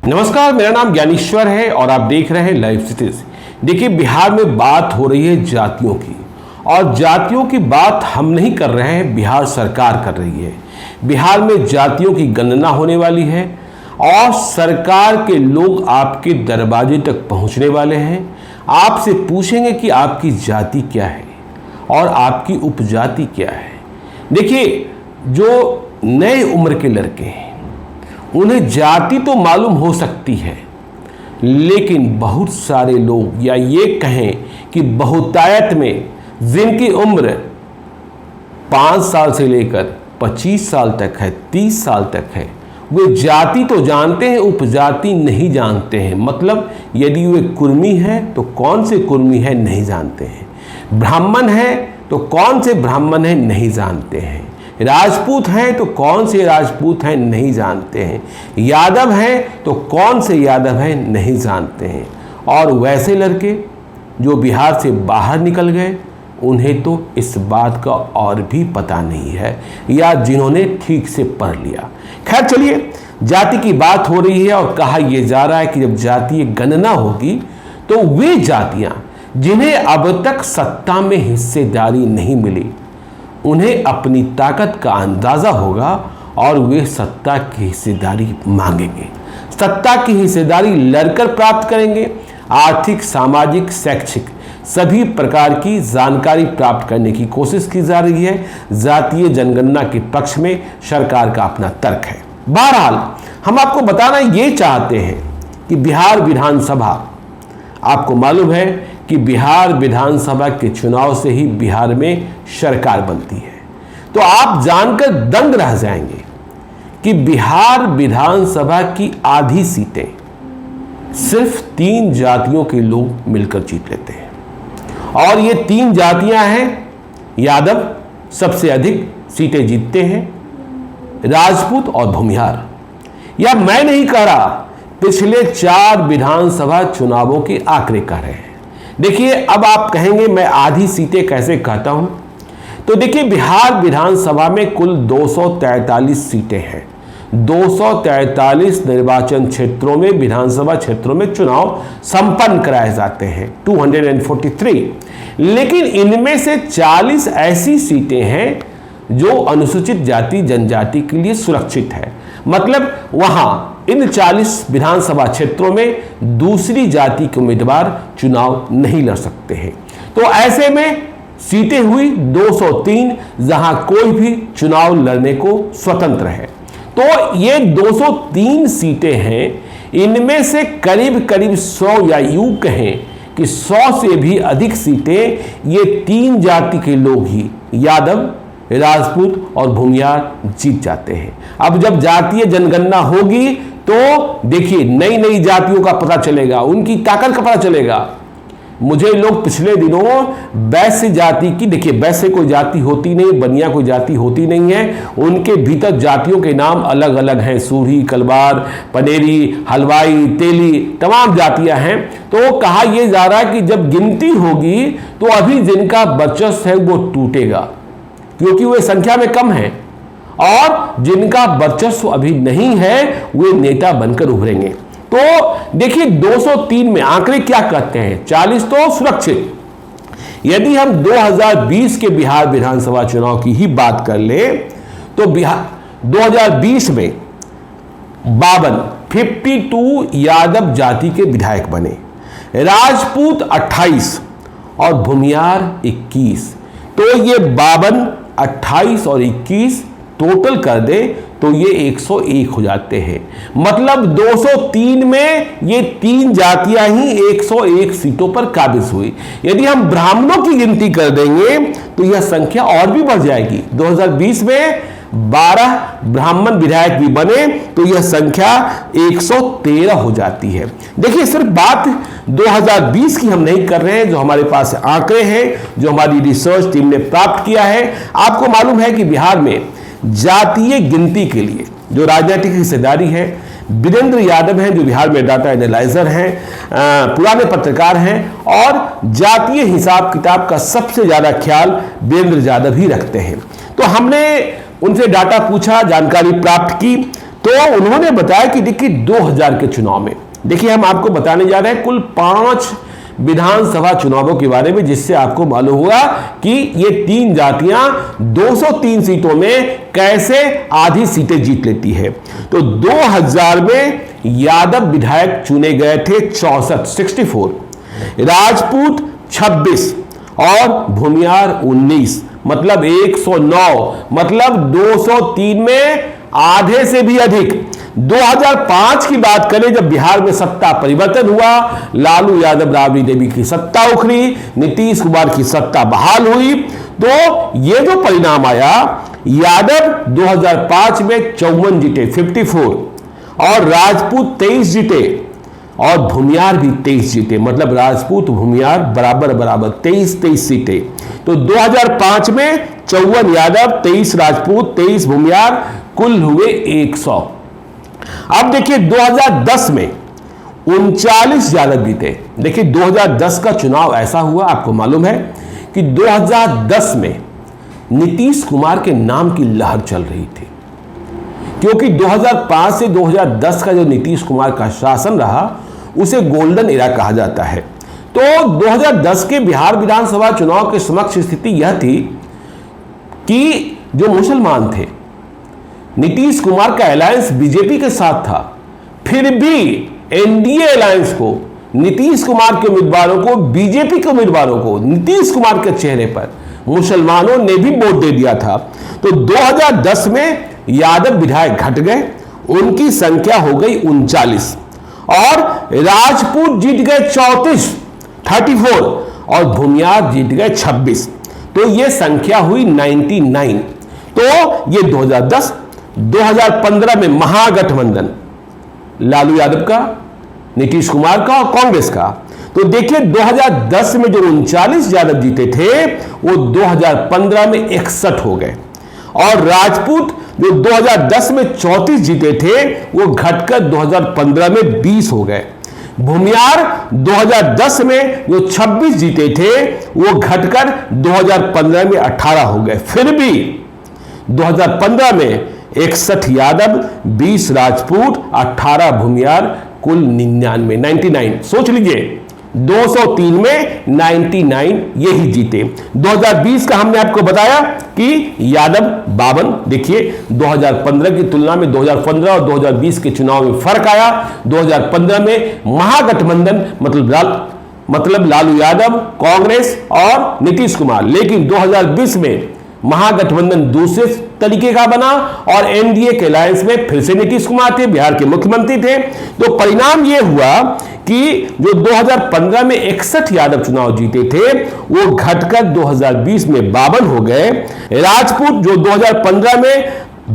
नमस्कार, मेरा नाम ज्ञानेश्वर है और आप देख रहे हैं लाइव सिटीज। देखिए, बिहार में बात हो रही है जातियों की, और जातियों की बात हम नहीं कर रहे हैं, बिहार सरकार कर रही है। बिहार में जातियों की गणना होने वाली है और सरकार के लोग आपके दरवाजे तक पहुंचने वाले हैं। आपसे पूछेंगे कि आपकी जाति क्या है और आपकी उपजाति क्या है। देखिए, जो नए उम्र के लड़के हैं उन्हें जाति तो मालूम हो सकती है, लेकिन बहुत सारे लोग, या ये कहें कि बहुतायत में जिनकी उम्र 5 साल से लेकर 25 साल तक है, 30 साल तक है, वे जाति तो जानते हैं, उपजाति नहीं जानते हैं। मतलब यदि वे कुर्मी है तो कौन से कुर्मी है नहीं जानते हैं, ब्राह्मण है तो कौन से ब्राह्मण है नहीं जानते हैं, राजपूत हैं तो कौन से राजपूत हैं नहीं जानते हैं, यादव हैं तो कौन से यादव हैं नहीं जानते हैं। और वैसे लड़के जो बिहार से बाहर निकल गए, उन्हें तो इस बात का और भी पता नहीं है, या जिन्होंने ठीक से पढ़ लिया। खैर चलिए, जाति की बात हो रही है और कहा यह जा रहा है कि जब जातीय गणना होगी तो वे जातियां जिन्हें अब तक सत्ता में हिस्सेदारी नहीं मिली, उन्हें अपनी ताकत का अंदाजा होगा और वे सत्ता की हिस्सेदारी मांगेंगे। सत्ता की हिस्सेदारी लड़कर प्राप्त करेंगे। आर्थिक, सामाजिक, शैक्षिक सभी प्रकार की जानकारी प्राप्त करने की कोशिश की जा रही है। जातीय जनगणना के पक्ष में सरकार का अपना तर्क है। बहरहाल, हम आपको बताना ये चाहते हैं कि बिहार विधानसभा, आपको मालूम है कि बिहार विधानसभा के चुनाव से ही बिहार में सरकार बनती है। तो आप जानकर दंग रह जाएंगे कि बिहार विधानसभा की आधी सीटें सिर्फ 3 जातियों के लोग मिलकर जीत लेते हैं, और ये 3 जातियां हैं। यादव सबसे अधिक सीटें जीतते हैं, राजपूत और भूमिहार। या मैं नहीं कह रहा, पिछले 4 विधानसभा चुनावों के आंकड़े कह रहे हैं। देखिए, अब आप कहेंगे मैं आधी सीटें कैसे कहता हूं, तो देखिए, बिहार विधानसभा में कुल 243 सीटें हैं। 243 निर्वाचन क्षेत्रों में, विधानसभा क्षेत्रों में चुनाव संपन्न कराए जाते हैं, 243। लेकिन इनमें से 40 ऐसी सीटें हैं जो अनुसूचित जाति जनजाति के लिए सुरक्षित है। मतलब वहां इन 40 विधानसभा क्षेत्रों में दूसरी जाति के उम्मीदवार चुनाव नहीं लड़ सकते हैं। तो ऐसे में सीटें हुई 203, जहां कोई भी चुनाव लड़ने को स्वतंत्र है। तो ये 203 सीटें हैं, इनमें से करीब करीब 100, या यूं कहें कि 100 से भी अधिक सीटें ये 3 जाति के लोग ही, यादव, राजपूत और भूमिहार, जीत जाते हैं। अब जब जातीय जनगणना होगी तो देखिए, नई नई जातियों का पता चलेगा, उनकी ताकत का पता चलेगा। मुझे लोग पिछले दिनों वैश्य जाति की, देखिए वैश्य कोई जाति होती नहीं, बनिया कोई जाति होती नहीं है, उनके भीतर जातियों के नाम अलग अलग हैं, सूढ़ी, कलवार, पनेरी, हलवाई, तेली, तमाम जातियां हैं। तो कहा यह जा रहा है कि जब गिनती होगी तो अभी जिनका वर्चस्व है वो टूटेगा, क्योंकि वे संख्या में कम हैं, और जिनका वर्चस्व अभी नहीं है वे नेता बनकर उभरेंगे। तो देखिए, 203 में आंकड़े क्या कहते हैं, 40 तो सुरक्षित। यदि हम 2020 के बिहार विधानसभा चुनाव की ही बात कर ले तो बिहार 2020 में 52 यादव जाति के विधायक बने, राजपूत 28 और भूमिहार 21। तो ये 52, 28 और 21 टोटल कर दे तो ये 101 हो जाते हैं। मतलब 203 में ये 3 जातियां ही 101 सीटों पर काबिज हुई। यदि हम ब्राह्मणों की गिनती कर देंगे तो यह संख्या और भी बढ़ जाएगी। 2020 में 12 ब्राह्मण विधायक भी बने तो यह संख्या 113 हो जाती है। देखिए, सिर्फ बात 2020 की हम नहीं कर रहे हैं, जो हमारे पास आंकड़े हैं, जो हमारी रिसर्च टीम ने प्राप्त किया है। आपको मालूम है कि बिहार में जातीय गिनती के लिए जो राजनीतिक हिस्सेदारी है, वीरेंद्र यादव हैं जो बिहार में डाटा एनालाइजर हैं, पुराने पत्रकार हैं, और जातीय हिसाब किताब का सबसे ज़्यादा ख्याल वीरेंद्र यादव ही रखते हैं। तो हमने उनसे डाटा पूछा, जानकारी प्राप्त की, तो तो उन्होंने बताया कि देखिए 2000 के चुनाव में, देखिए हम आपको बताने जा रहे हैं कुल 5 विधानसभा चुनावों के बारे में, जिससे आपको मालूम हुआ कि ये 3 जातियां 203 सीटों में कैसे आधी सीटें जीत लेती है। तो 2000 में यादव विधायक चुने गए थे 64, राजपूत 26 और भूमियार 19, मतलब 109, मतलब 203 में आधे से भी अधिक। 2005 की बात करें, जब बिहार में सत्ता परिवर्तन हुआ, लालू यादव राबड़ी देवी की सत्ता उखड़ी, नीतीश कुमार की सत्ता बहाल हुई, तो ये जो परिणाम आया, यादव 2005 में 54 जीते 54 और राजपूत 23 जीते और भूमियार भी 23 जीते, मतलब राजपूत भूमियार बराबर बराबर 23 सीटें। तो 2005 में 54 यादव, 23 राजपूत, 23 भूमियार, कुल हुए 100। अब देखिए 2010 में 39 यादव जीते। देखिए 2010 का चुनाव ऐसा हुआ, आपको मालूम है कि 2010 में नीतीश कुमार के नाम की लहर चल रही थी, क्योंकि 2005 से 2010 का जो नीतीश कुमार का शासन रहा उसे गोल्डन एरा कहा जाता है। तो 2010 के बिहार विधानसभा चुनाव के समक्ष स्थिति यह थी कि जो मुसलमान थे, नीतीश कुमार का अलायंस बीजेपी के साथ था, फिर भी एनडीए अलायंस को, नीतीश कुमार के उम्मीदवारों को, बीजेपी के उम्मीदवारों को, नीतीश कुमार के चेहरे पर मुसलमानों ने भी वोट दे दिया था। तो 2010 में यादव विधायक घट गए, उनकी संख्या हो गई 39 और राजपूत जीत गए 34 और भूमियार जीत गए 26। तो ये संख्या हुई 99। तो ये 2015 में महागठबंधन लालू यादव का, नीतीश कुमार का और कांग्रेस का। तो देखिए 2010 में जो 39 यादव जीते थे वो 2015 में 61 हो गए और राजपूत जो 2010 में 34 जीते थे वो घटकर 2015 में 20 हो गए। भूमियार 2010 में जो 26 जीते थे वो घटकर 2015 में 18 हो गए। फिर भी 2015 में 61 यादव, 20 राजपूत, 18 भूमियार, कुल 99। सोच लीजिए 203 में 99 यही जीते। 2020 का हमने आपको बताया कि यादव 52। देखिए 2015 की तुलना में 2015 और 2020 के चुनाव में फर्क आया। 2015 में महागठबंधन मतलब लालू यादव, कांग्रेस और नीतीश कुमार, लेकिन 2020 में महागठबंधन दूसरे तरीके का बना और एनडीए के अलायंस में फिर से नीतीश कुमार थे, बिहार के मुख्यमंत्री थे। तो परिणाम यह हुआ कि जो 2015 में 61 यादव चुनाव जीते थे वो घटकर 2020 में 52 हो गए। राजपूत जो 2015 में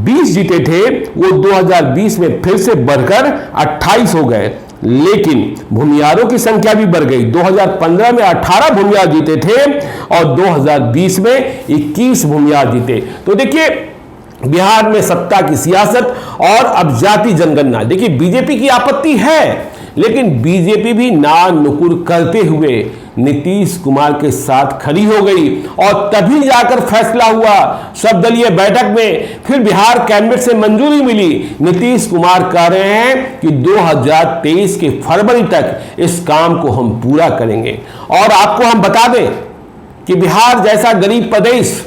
20 जीते थे वो 2020 में फिर से बढ़कर 28 हो गए, लेकिन भूमियारों की संख्या भी बढ़ गई। 2015 में 18 भूमियार जीते थे और 2020 में 21 भूमियार जीते। तो देखिए बिहार में सत्ता की सियासत और अब जाति जनगणना। देखिए बीजेपी की आपत्ति है, लेकिन बीजेपी भी ना नुकुर करते हुए नीतीश कुमार के साथ खड़ी हो गई और तभी जाकर फैसला हुआ सर्वदलीय बैठक में, फिर बिहार कैबिनेट से मंजूरी मिली। नीतीश कुमार कह रहे हैं कि 2023 के फरवरी तक इस काम को हम पूरा करेंगे। और आपको हम बता दें कि बिहार जैसा गरीब प्रदेश,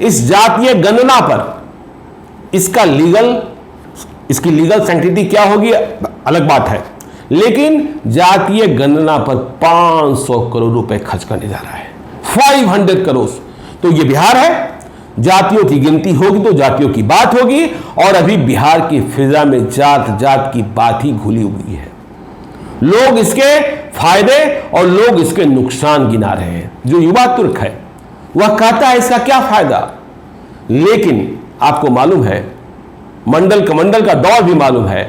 इस जातीय गणना पर इसकी लीगल सैंक्टिटी क्या होगी अलग बात है, लेकिन जातीय गणना पर 500 करोड़ रुपए खर्च करने जा रहा है, 500 करोड़। तो ये बिहार है, जातियों की गिनती होगी तो जातियों की बात होगी, और अभी बिहार की फिजा में जात जात की बात ही घुली हुई है। लोग इसके फायदे और लोग इसके नुकसान गिना रहे हैं। जो युवा तुर्क है वह कहता है इसका क्या फायदा, लेकिन आपको मालूम है मंडल कमंडल का दौर भी मालूम है,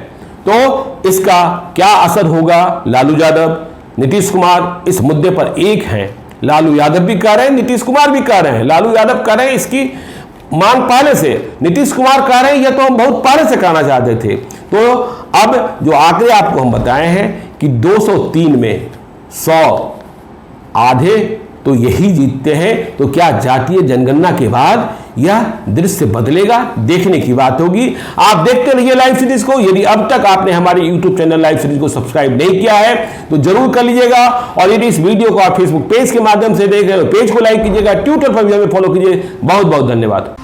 तो इसका क्या असर होगा। लालू यादव, नीतीश कुमार इस मुद्दे पर एक हैं। लालू यादव भी कह रहे हैं, नीतीश कुमार भी कह रहे हैं। लालू यादव कह रहे हैं इसकी मांग पहले से, नीतीश कुमार कह रहे हैं यह तो हम बहुत पहले से कहना चाहते थे। तो अब जो आंकड़े आपको हम बताए हैं कि 203 में 100 आधे तो यही जीतते हैं, तो क्या जातीय जनगणना के बाद यह दृश्य बदलेगा, देखने की बात होगी। आप देखते रहिए लाइव सीरीज को। यदि अब तक आपने हमारे YouTube चैनल लाइव सीरीज को सब्सक्राइब नहीं किया है तो जरूर कर लीजिएगा, और यदि इस वीडियो को आप फेसबुक पेज के माध्यम से देख रहे हो, पेज को लाइक कीजिएगा, ट्विटर पर भी हमें फॉलो कीजिए। बहुत बहुत धन्यवाद।